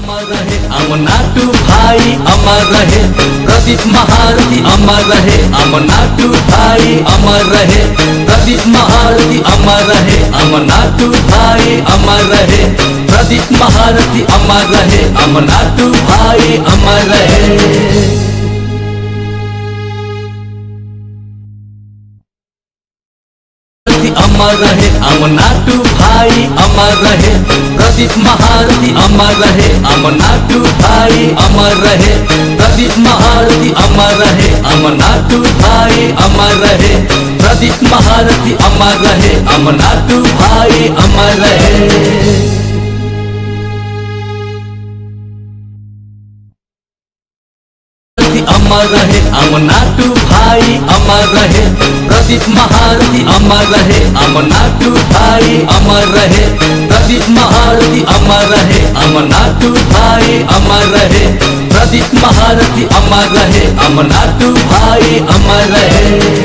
अमर रहे अमनाटू भाई, अमर रहे प्रदीप महारथी, अमर रहे अमनाटू भाई, अमर रहे प्रदीप महारथी, अमर रहे अमनाटू भाई, अमर रहे प्रदीप महारथी, अमर रहे अमनाटू भाई, अमर रहे। अमर रहे अमनाटू भाई, अमर रहे प्रदीप महारथी, अमर रहे अमनाटू भाई, अमर रहे प्रदीप महारथी, अमर रहे अमनाटू भाई, अमर रहे प्रदीप महारथी, अमर रहे अमनाटू भाई, अमर रहे। अमर रहे अमनाटू भाई, अमर रहे प्रदीप महारथी, अमर रहे अमनाटू भाई, अमर रहे प्रदीप महारथी, अमर रहे अमनाटू भाई, अमर रहे प्रदीप महारथी, अमर रहे अमनाटू भाई, अमर रहे।